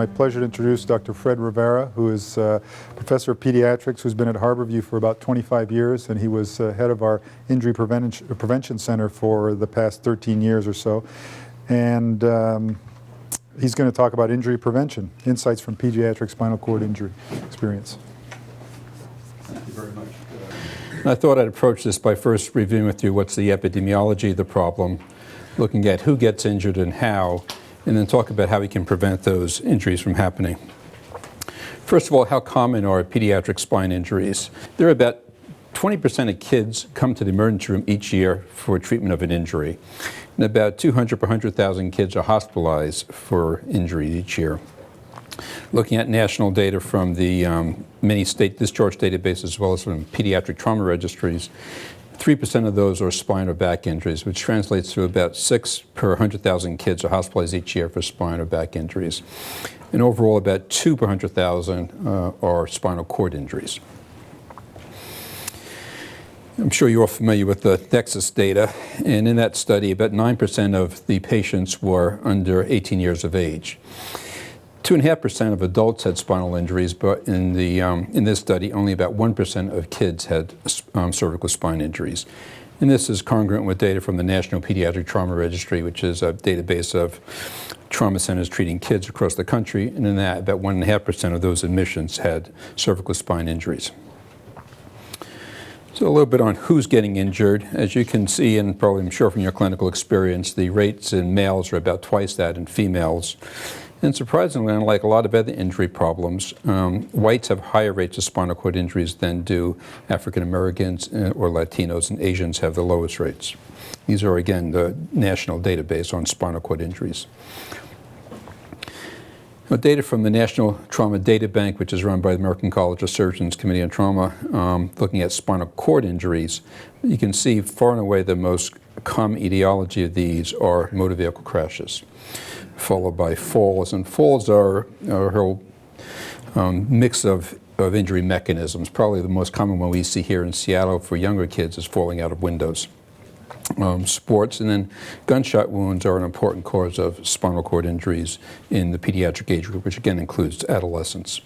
my pleasure to introduce Dr. Fred Rivera, who is professor of pediatrics, who's been at Harborview for about 25 years, and he was head of our injury prevention center for the past 13 years or so. And he's going to talk about injury prevention, insights from pediatric spinal cord injury experience. Thank you very much. I thought I'd approach this by first reviewing with you what's the epidemiology of the problem, looking at who gets injured and how, and then talk about how we can prevent those injuries from happening. First of all, how common are pediatric spine injuries? There are about 20% of kids come to the emergency room each year for treatment of an injury, and about 200 per 100,000 kids are hospitalized for injuries each year. Looking at national data from the many state discharge databases as well as from pediatric trauma registries, 3% of those are spine or back injuries, which translates to about 6 per 100,000 kids are hospitalized each year for spine or back injuries. And overall, about 2 per 100,000 are spinal cord injuries. I'm sure you're all familiar with the Nexus data, and in that study, about 9% of the patients were under 18 years of age. 2.5% of adults had spinal injuries, but in this study, only about 1% of kids had cervical spine injuries. And this is congruent with data from the National Pediatric Trauma Registry, which is a database of trauma centers treating kids across the country, and in that, about 1.5% of those admissions had cervical spine injuries. So a little bit on who's getting injured. As you can see, and probably I'm sure from your clinical experience, the rates in males are about twice that in females. And surprisingly, unlike a lot of other injury problems, whites have higher rates of spinal cord injuries than do African Americans or Latinos, and Asians have the lowest rates. These are, again, the national database on spinal cord injuries. Now, data from the National Trauma Data Bank, which is run by the American College of Surgeons Committee on Trauma, looking at spinal cord injuries, you can see far and away the most common etiology of these are motor vehicle crashes, followed by falls. And falls are a whole mix of injury mechanisms. Probably the most common one we see here in Seattle for younger kids is falling out of windows. Sports, and then gunshot wounds are an important cause of spinal cord injuries in the pediatric age group, which again includes adolescents.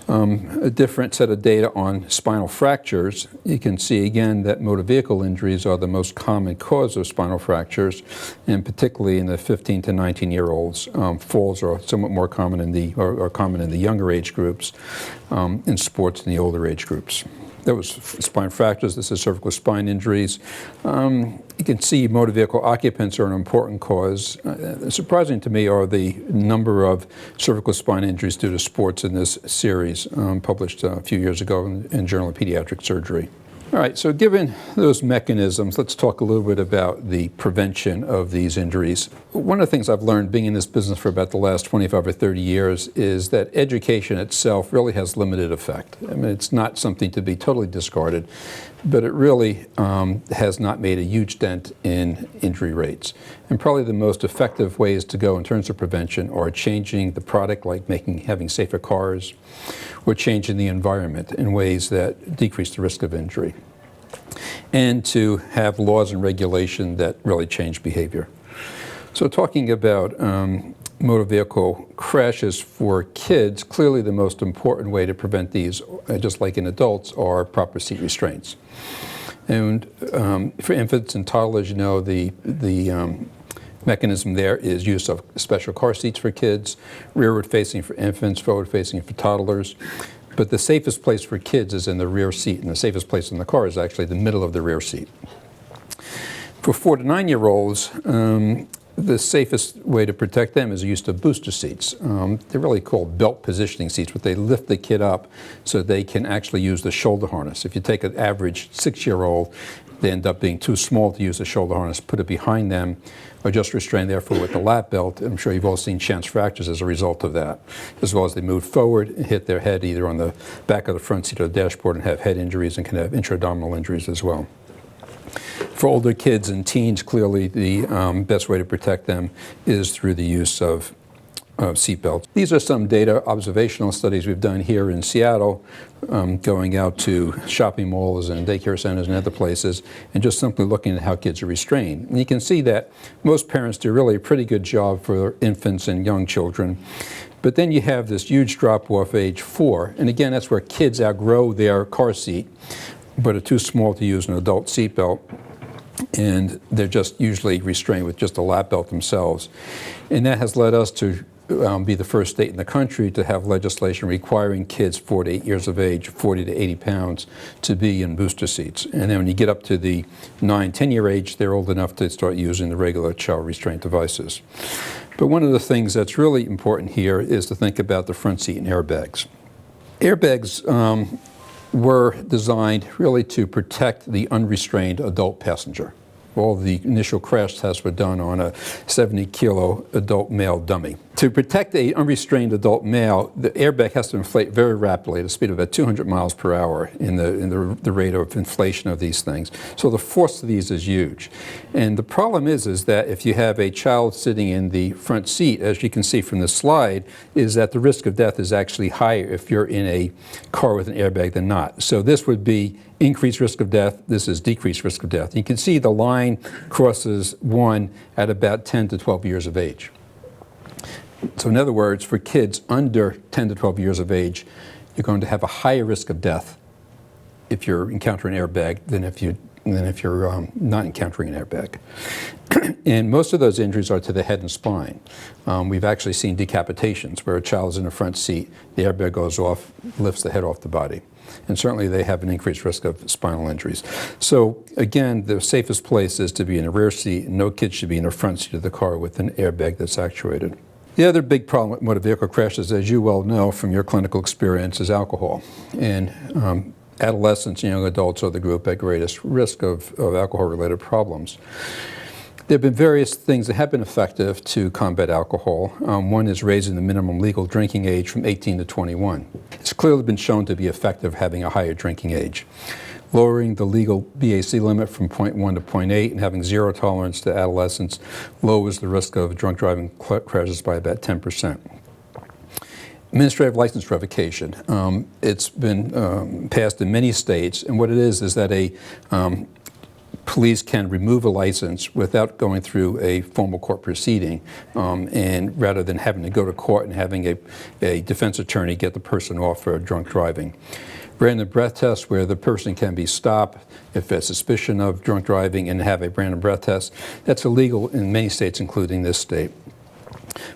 A different set of data on spinal fractures. You can see again that motor vehicle injuries are the most common cause of spinal fractures, and particularly in the 15 to 19-year-olds. Falls are somewhat more common in the younger age groups, in sports in the older age groups. That was spine fractures. This is cervical spine injuries. You can see motor vehicle occupants are an important cause. Surprising to me are the number of cervical spine injuries due to sports in this series, published a few years ago in Journal of Pediatric Surgery. All right, so given those mechanisms, let's talk a little bit about the prevention of these injuries. One of the things I've learned being in this business for about the last 25 or 30 years is that education itself really has limited effect. I mean, it's not something to be totally discarded, but it really has not made a huge dent in injury rates. And probably the most effective ways to go in terms of prevention are changing the product, like having safer cars, or changing the environment in ways that decrease the risk of injury, and to have laws and regulation that really change behavior. So talking about motor vehicle crashes for kids, clearly the most important way to prevent these, just like in adults, are proper seat restraints. And for infants and toddlers, you know, the mechanism there is use of special car seats for kids, rearward facing for infants, forward facing for toddlers. But the safest place for kids is in the rear seat, and the safest place in the car is actually the middle of the rear seat. For 4 to 9-year-olds, the safest way to protect them is the use of booster seats. They're really called belt positioning seats, but they lift the kid up so they can actually use the shoulder harness. If you take an average 6-year-old, they end up being too small to use the shoulder harness, put it behind them, or just restrain therefore with the lap belt. I'm sure you've all seen chance fractures as a result of that, as well as they move forward and hit their head either on the back of the front seat or the dashboard and have head injuries and can have intra-abdominal injuries as well. For older kids and teens, clearly the best way to protect them is through the use of seatbelts. These are some data observational studies we've done here in Seattle, going out to shopping malls and daycare centers and other places, and just simply looking at how kids are restrained. And you can see that most parents do really a pretty good job for infants and young children. But then you have this huge drop-off age 4, and again, that's where kids outgrow their car seat, but are too small to use an adult seatbelt, and they're just usually restrained with just a lap belt themselves. And that has led us to be the first state in the country to have legislation requiring kids 4 to 8 years of age, 40 to 80 pounds, to be in booster seats. And then when you get up to the 9, 10-year age, they're old enough to start using the regular child restraint devices. But one of the things that's really important here is to think about the front seat and airbags. Airbags were designed really to protect the unrestrained adult passenger. All the initial crash tests were done on a 70-kilo adult male dummy. To protect an unrestrained adult male, the airbag has to inflate very rapidly at a speed of about 200 miles per hour in the rate of inflation of these things. So the force of these is huge. And the problem is that if you have a child sitting in the front seat, as you can see from this slide, is that the risk of death is actually higher if you're in a car with an airbag than not. So this would be increased risk of death. This is decreased risk of death. You can see the line crosses 1 at about 10 to 12 years of age. So in other words, for kids under 10 to 12 years of age, you're going to have a higher risk of death if you're encountering an airbag than if you're not encountering an airbag. And most of those injuries are to the head and spine. We've actually seen decapitations where a child is in the front seat, the airbag goes off, lifts the head off the body. And certainly they have an increased risk of spinal injuries. So again, the safest place is to be in the rear seat, and no kid should be in the front seat of the car with an airbag that's actuated. The other big problem with motor vehicle crashes, as you well know from your clinical experience, is alcohol. And adolescents and young adults are the group at greatest risk of alcohol-related problems. There have been various things that have been effective to combat alcohol. One is raising the minimum legal drinking age from 18 to 21. It's clearly been shown to be effective having a higher drinking age. Lowering the legal BAC limit from 0.1 to 0.8 and having zero tolerance to adolescents lowers the risk of drunk driving crashes by about 10%. Administrative license revocation. It's been passed in many states, and what it is that police can remove a license without going through a formal court proceeding, and rather than having to go to court and having a defense attorney get the person off for drunk driving. Random breath test, where the person can be stopped if there's suspicion of drunk driving and have a random breath test. That's illegal in many states, including this state.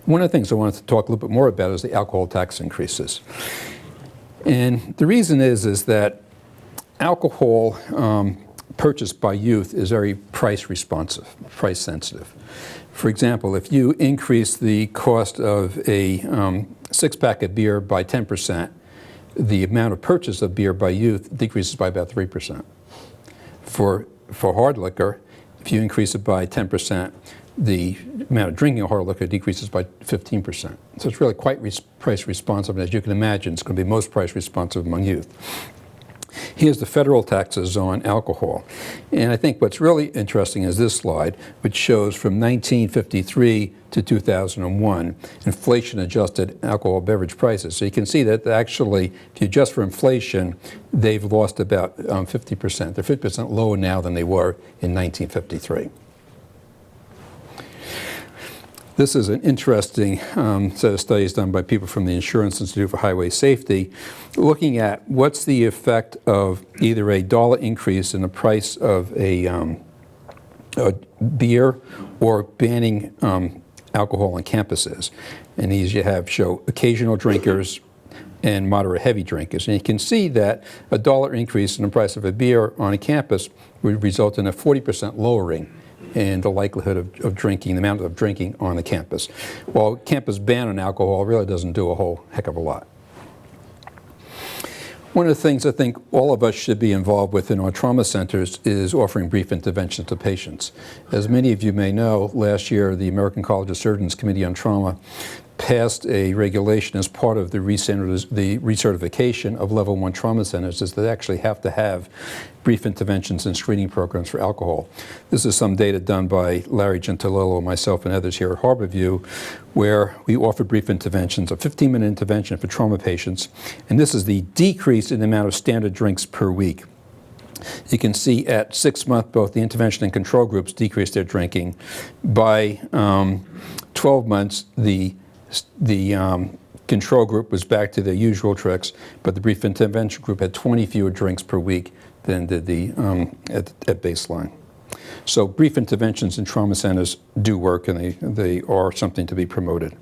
One of the things I wanted to talk a little bit more about is the alcohol tax increases. And the reason is that alcohol purchased by youth is very price responsive, price sensitive. For example, if you increase the cost of a six-pack of beer by 10%, the amount of purchase of beer by youth decreases by about 3%. For hard liquor, if you increase it by 10%, the amount of drinking of hard liquor decreases by 15%. So it's really quite price responsive, and as you can imagine, it's going to be most price responsive among youth. Here's the federal taxes on alcohol. And I think what's really interesting is this slide, which shows from 1953 to 2001, inflation-adjusted alcohol beverage prices. So you can see that actually, if you adjust for inflation, they've lost about 50%. They're 50% lower now than they were in 1953. This is an interesting set of studies done by people from the Insurance Institute for Highway Safety, looking at what's the effect of either a dollar increase in the price of a beer or banning alcohol on campuses. And these show occasional drinkers and moderate heavy drinkers. And you can see that a dollar increase in the price of a beer on a campus would result in a 40% lowering in the likelihood of drinking, the amount of drinking on the campus. While campus ban on alcohol really doesn't do a whole heck of a lot. One of the things I think all of us should be involved with in our trauma centers is offering brief interventions to patients. As many of you may know, last year the American College of Surgeons Committee on Trauma passed a regulation as part of the recertification of level 1 trauma centers is that they actually have to have brief interventions and screening programs for alcohol. This is some data done by Larry Gentilillo, myself, and others here at Harborview, where we offer brief interventions, a 15-minute intervention for trauma patients, and this is the decrease in the amount of standard drinks per week. You can see at 6 months, both the intervention and control groups decreased their drinking. By 12 months, the control group was back to their usual tricks, but the brief intervention group had 20 fewer drinks per week than did the at baseline. So brief interventions in trauma centers do work, and they are something to be promoted.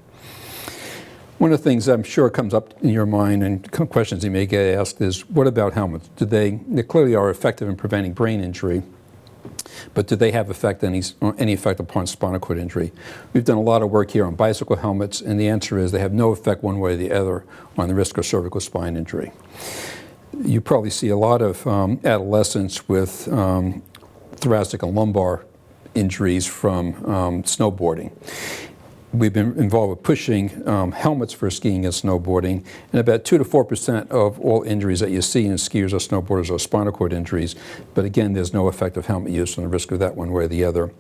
One of the things I'm sure comes up in your mind and questions you may get asked is, what about helmets? They clearly are effective in preventing brain injury, but do they have any effect upon spinal cord injury? We've done a lot of work here on bicycle helmets, and the answer is they have no effect one way or the other on the risk of cervical spine injury. You probably see a lot of adolescents with thoracic and lumbar injuries from snowboarding. We've been involved with pushing helmets for skiing and snowboarding, and about 2 to 4% of all injuries that you see in skiers or snowboarders are spinal cord injuries. But again, there's no effect of helmet use on the risk of that one way or the other. And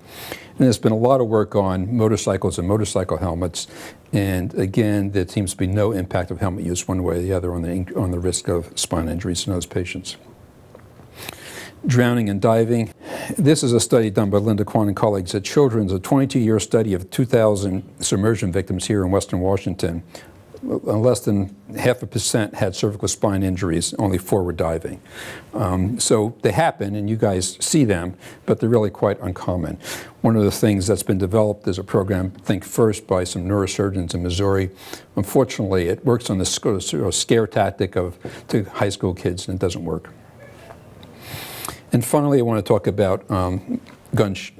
there's been a lot of work on motorcycles and motorcycle helmets, and again, there seems to be no impact of helmet use one way or the other on the risk of spine injuries in those patients. Drowning and diving. This is a study done by Linda Kwan and colleagues at Children's, a 22-year study of 2,000 submersion victims here in Western Washington. Less than 0.5% had cervical spine injuries, only 4 were diving. So they happen, and you guys see them, but they're really quite uncommon. One of the things that's been developed is a program, Think First, by some neurosurgeons in Missouri. Unfortunately, it works on the scare tactic to high school kids, and it doesn't work. And finally, I want to talk about guns.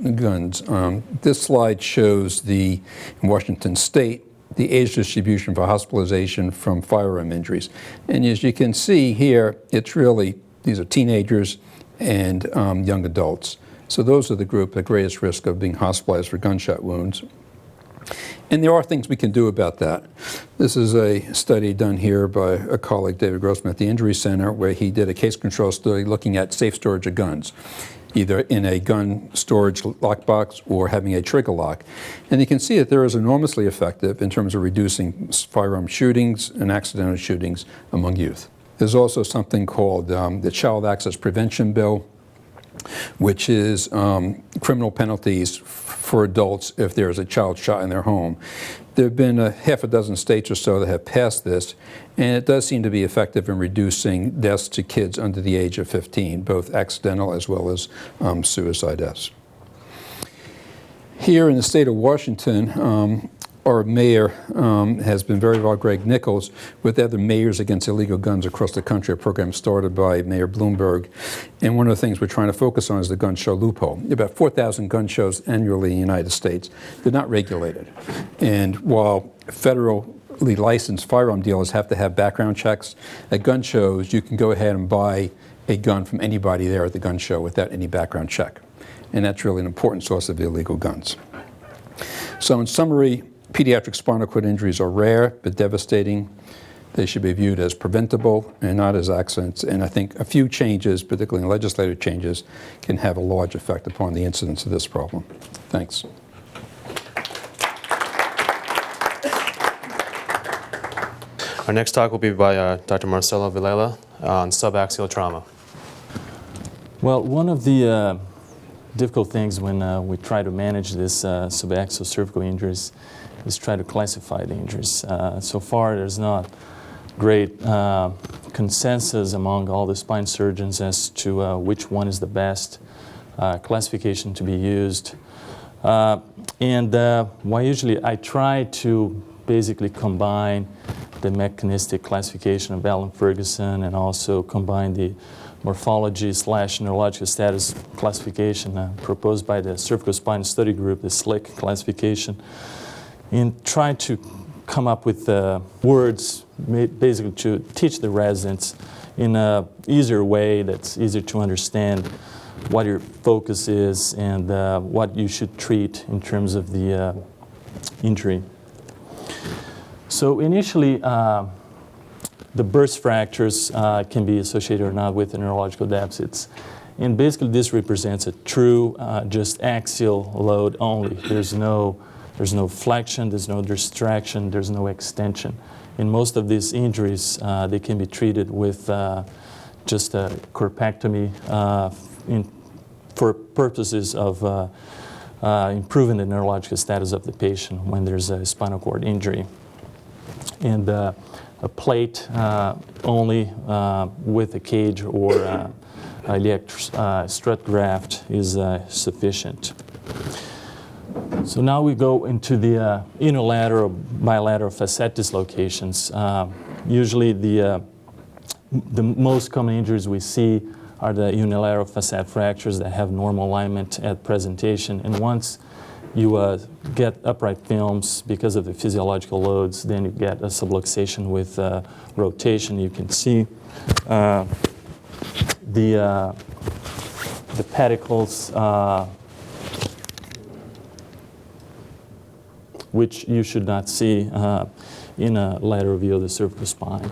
This slide shows in Washington State, the age distribution for hospitalization from firearm injuries. And as you can see here, these are teenagers and young adults. So those are the group at greatest risk of being hospitalized for gunshot wounds. And there are things we can do about that. This is a study done here by a colleague, David Grossman, at the Injury Center, where he did a case control study looking at safe storage of guns, either in a gun storage lockbox or having a trigger lock. And you can see that there is enormously effective in terms of reducing firearm shootings and accidental shootings among youth. There's also something called the Child Access Prevention Bill, which is criminal penalties for adults if there is a child shot in their home. There have been 6 states or so that have passed this, and it does seem to be effective in reducing deaths to kids under the age of 15, both accidental as well as suicide deaths. Here in the state of Washington, our mayor has been very involved, Greg Nichols, with other mayors against illegal guns across the country, a program started by Mayor Bloomberg. And one of the things we're trying to focus on is the gun show loophole. About 4,000 gun shows annually in the United States. They're not regulated. And while federally licensed firearm dealers have to have background checks, at gun shows you can go ahead and buy a gun from anybody there at the gun show without any background check. And that's really an important source of illegal guns. So in summary, pediatric spinal cord injuries are rare but devastating. They should be viewed as preventable and not as accidents. And I think a few changes, particularly legislative changes, can have a large effect upon the incidence of this problem. Thanks. Our next talk will be by Dr. Marcelo Villela on subaxial trauma. Well, one of the difficult things when we try to manage this subaxial cervical injuries is try to classify the injuries. So far, there's not great consensus among all the spine surgeons as to which one is the best classification to be used. Why usually I try to basically combine the mechanistic classification of Allen Ferguson and also combine the morphology/neurological status classification proposed by the Cervical Spine Study Group, the SLIC classification, and try to come up with words basically to teach the residents in an easier way that's easier to understand what your focus is and what you should treat in terms of the injury. So initially, the burst fractures can be associated or not with the neurological deficits. And basically, this represents a true just axial load only. There's no flexion, there's no distraction, there's no extension. In most of these injuries, they can be treated with just a corpectomy for purposes of improving the neurological status of the patient when there's a spinal cord injury. And a plate only with a cage or iliac strut graft is sufficient. So now we go into the unilateral, bilateral facet dislocations. Usually the most common injuries we see are the unilateral facet fractures that have normal alignment at presentation. And once you get upright films because of the physiological loads, then you get a subluxation with rotation. You can see the pedicles, which you should not see in a lateral view of the cervical spine.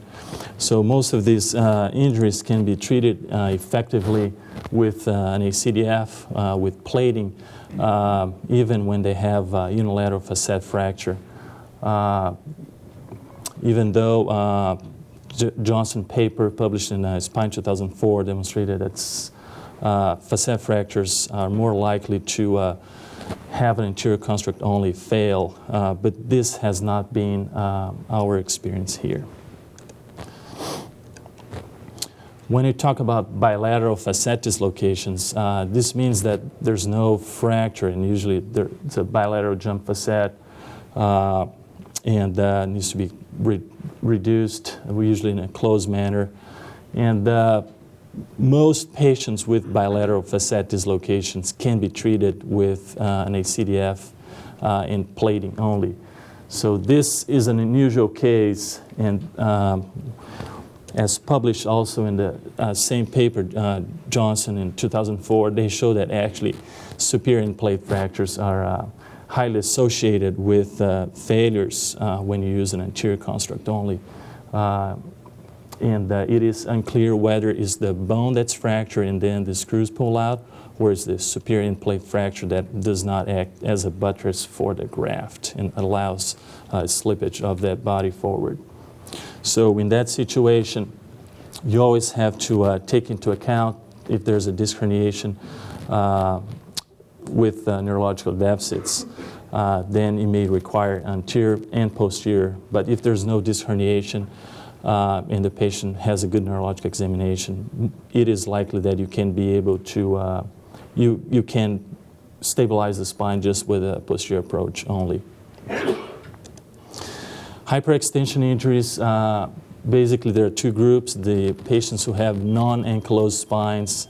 So most of these injuries can be treated effectively with an ACDF, with plating, even when they have unilateral facet fracture. Even though Johnson paper published in Spine 2004 demonstrated that facet fractures are more likely to have an anterior construct only fail, but this has not been our experience here. When you talk about bilateral facet dislocations, this means that there's no fracture, and usually it's a bilateral jump facet, and needs to be reduced, usually in a closed manner. And most patients with bilateral facet dislocations can be treated with an ACDF and plating only. So this is an unusual case, and as published also in the same paper, Johnson in 2004, they show that actually superior end plate fractures are highly associated with failures when you use an anterior construct only. And it is unclear whether it's the bone that's fractured and then the screws pull out, or is the superior end plate fracture that does not act as a buttress for the graft and allows slippage of that body forward. So in that situation, you always have to take into account if there's a disc herniation with neurological deficits. Then it may require anterior and posterior. But if there's no disc herniation and the patient has a good neurologic examination, it is likely that you can be able to, you can stabilize the spine just with a posterior approach only. Hyperextension injuries, basically there are two groups: the patients who have non-ankylosed spines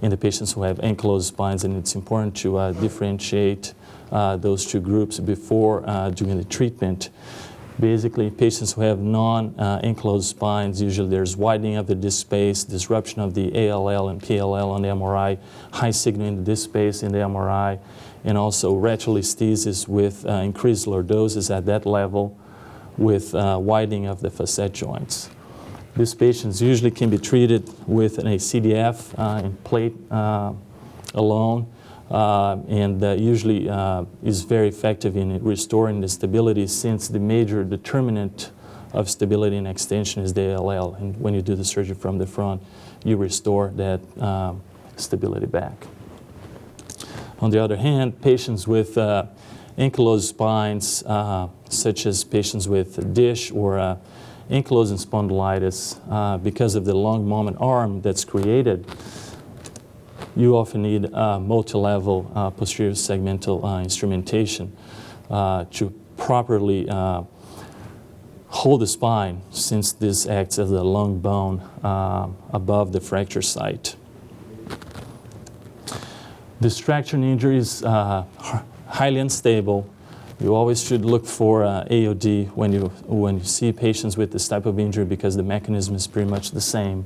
and the patients who have ankylosed spines, and it's important to differentiate those two groups before doing the treatment. Basically, patients who have non-ankylosed spines, usually there's widening of the disc space, disruption of the ALL and PLL on the MRI, high signal in the disc space in the MRI, and also retrolisthesis with increased lordosis at that level, with widening of the facet joints. These patients usually can be treated with an ACDF and plate alone, and usually is very effective in restoring the stability, since the major determinant of stability and extension is the ALL. And when you do the surgery from the front, you restore that stability back. On the other hand, patients with ankylosed spines, such as patients with DISH or ankylosing spondylitis, because of the long moment arm that's created, you often need multi-level posterior segmental instrumentation to properly hold the spine, since this acts as a long bone above the fracture site. Distraction injuries, highly unstable. You always should look for AOD when you see patients with this type of injury, because the mechanism is pretty much the same.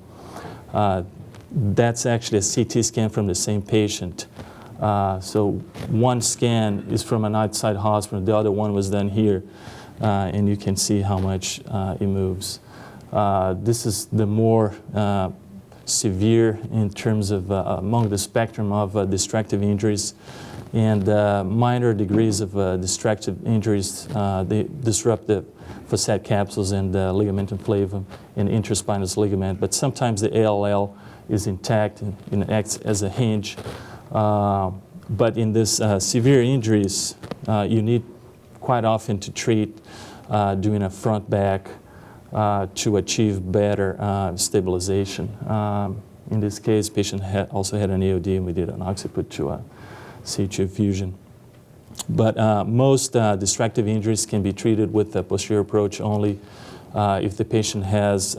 That's actually a CT scan from the same patient. So one scan is from an outside hospital, the other one was done here. and you can see how much it moves. This is the more severe in terms of among the spectrum of destructive injuries, and minor degrees of destructive injuries, they disrupt the facet capsules and the ligamentum flavum and interspinous ligament, but sometimes the ALL is intact and acts as a hinge. But in this severe injuries, you need quite often to treat doing a front back to achieve better stabilization. In this case, patient also had an AOD, and we did an occiput to a C2 fusion. But most destructive injuries can be treated with a posterior approach only if the patient has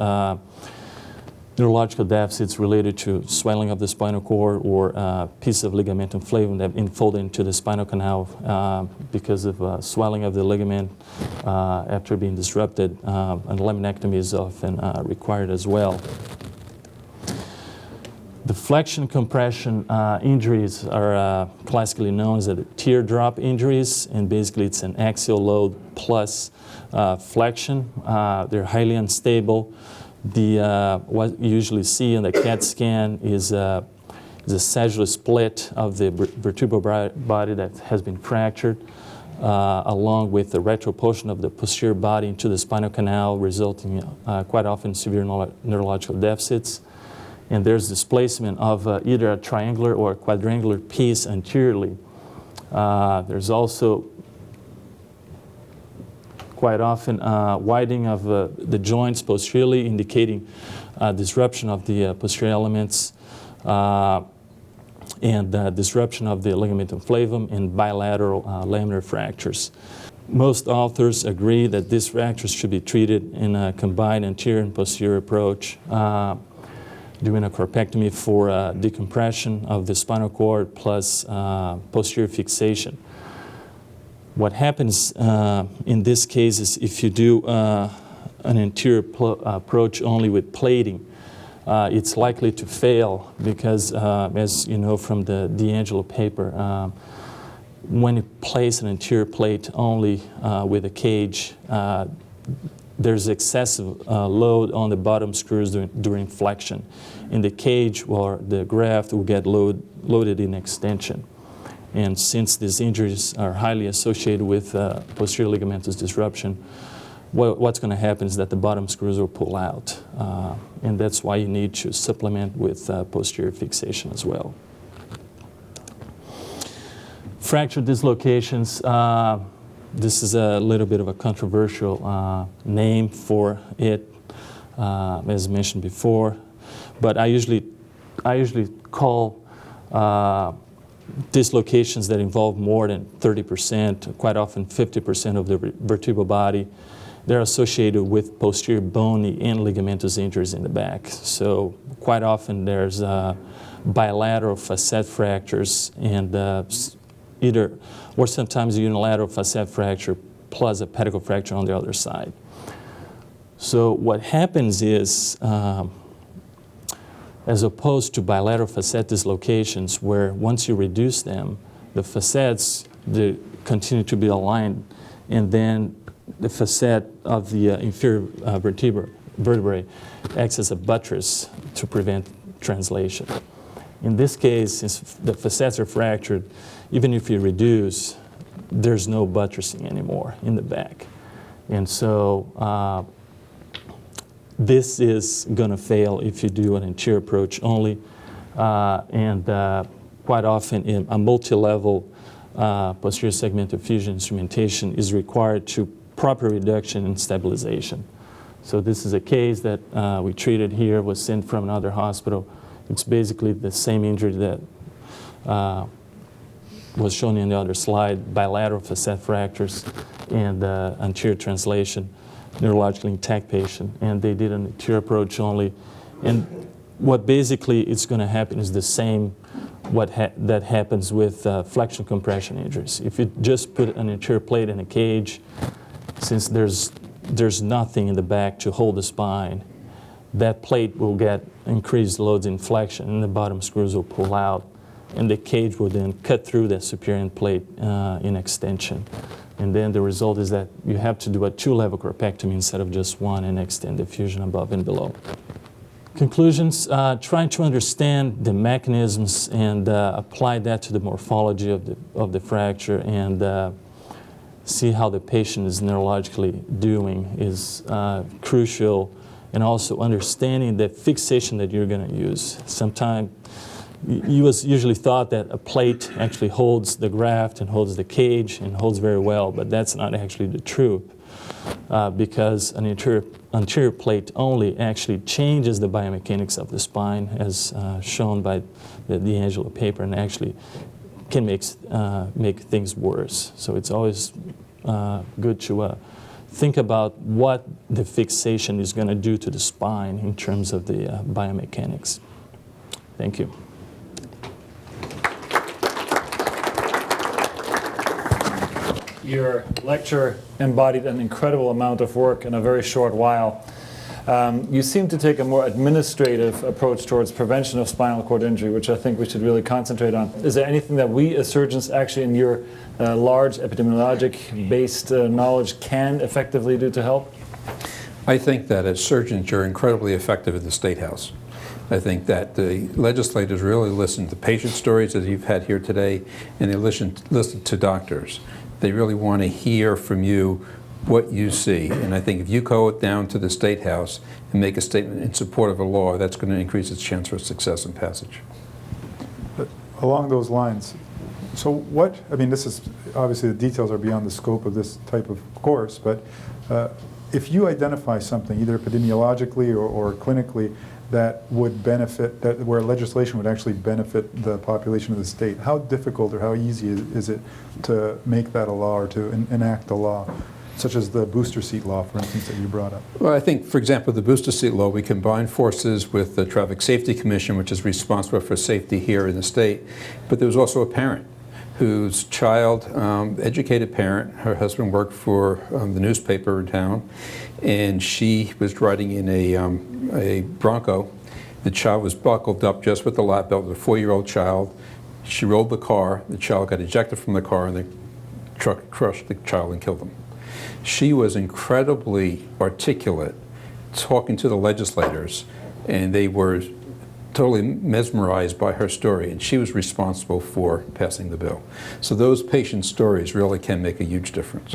neurological deficits related to swelling of the spinal cord or piece of ligamentum flavum that enfolded into the spinal canal because of swelling of the ligament after being disrupted. And laminectomy is often required as well. The flexion compression injuries are classically known as the teardrop injuries, and basically it's an axial load plus flexion. They're highly unstable. What you usually see in the CAT scan is a sagittal split of the vertebral body that has been fractured, along with the retro portion of the posterior body into the spinal canal, resulting quite often in severe neurological deficits. And there's displacement of either a triangular or a quadrangular piece anteriorly. There's also quite often widening of the joints posteriorly, indicating disruption of the posterior elements and disruption of the ligamentum flavum and bilateral laminar fractures. Most authors agree that these fractures should be treated in a combined anterior and posterior approach, doing a corpectomy for decompression of the spinal cord plus posterior fixation. What happens in this case is if you do an anterior approach only with plating, it's likely to fail because, as you know from the D'Angelo paper, when you place an anterior plate only with a cage, there's excessive load on the bottom screws during flexion. In the cage, or the graft will get loaded in extension. And since these injuries are highly associated with posterior ligamentous disruption, what's going to happen is that the bottom screws will pull out. And that's why you need to supplement with posterior fixation as well. Fracture dislocations. This is a little bit of a controversial name for it, as mentioned before. But I usually call dislocations that involve more than 30%, quite often 50% of the vertebral body. They're associated with posterior bony and ligamentous injuries in the back. So quite often there's bilateral facet fractures and or sometimes a unilateral facet fracture plus a pedicle fracture on the other side. So what happens is, as opposed to bilateral facet dislocations, where once you reduce them, the facets they continue to be aligned, and then the facet of the inferior vertebrae acts as a buttress to prevent translation. In this case, since the facets are fractured, even if you reduce, there's no buttressing anymore in the back. And so this is going to fail if you do an anterior approach only. And quite often in a multi-level posterior segmental fusion instrumentation is required to proper reduction and stabilization. So this is a case that we treated here, was sent from another hospital. It's basically the same injury that was shown in the other slide, bilateral facet fractures and anterior translation, neurologically intact patient, and they did an anterior approach only. And what basically is going to happen is the same that happens with flexion compression injuries. If you just put an anterior plate in a cage, since there's nothing in the back to hold the spine, that plate will get increased loads in flexion and the bottom screws will pull out. and the cage will then cut through that superior end plate in extension. And then the result is that you have to do a 2-level corpectomy instead of just one and extend the fusion above and below. Conclusions, trying to understand the mechanisms and apply that to the morphology of the fracture and see how the patient is neurologically doing is crucial, and also understanding the fixation that you're going to use. Sometimes it was usually thought that a plate actually holds the graft and holds the cage and holds very well, but that's not actually the truth because an anterior plate only actually changes the biomechanics of the spine as shown by the D'Angelo paper, and actually can make things worse. So it's always good to think about what the fixation is going to do to the spine in terms of the biomechanics. Thank you. Your lecture embodied an incredible amount of work in a very short while. You seem to take a more administrative approach towards prevention of spinal cord injury, which I think we should really concentrate on. Is there anything that we as surgeons actually in your large epidemiologic-based knowledge can effectively do to help? I think that as surgeons, you're incredibly effective in the State House. I think that the legislators really listen to patient stories, as you've had here today, and they listen to doctors. They really want to hear from you what you see. And I think if you go down to the State House and make a statement in support of a law, that's going to increase its chance for success and passage. But along those lines, so what, I mean, this is, obviously the details are beyond the scope of this type of course, but if you identify something, either epidemiologically or clinically, that would benefit, that where legislation would actually benefit the population of the state, how difficult or how easy is it to make that a law or to enact a law, such as the booster seat law, for instance, that you brought up? Well, I think, for example, the booster seat law, we combine forces with the Traffic Safety Commission, which is responsible for safety here in the state, but there was also a parent whose child, educated parent, her husband worked for the newspaper in town, and she was riding in a Bronco. The child was buckled up just with the lap belt, a 4-year-old child. She rolled the car, the child got ejected from the car, and the truck crushed the child and killed him. She was incredibly articulate talking to the legislators, and they were totally mesmerized by her story, and she was responsible for passing the bill. So those patient stories really can make a huge difference.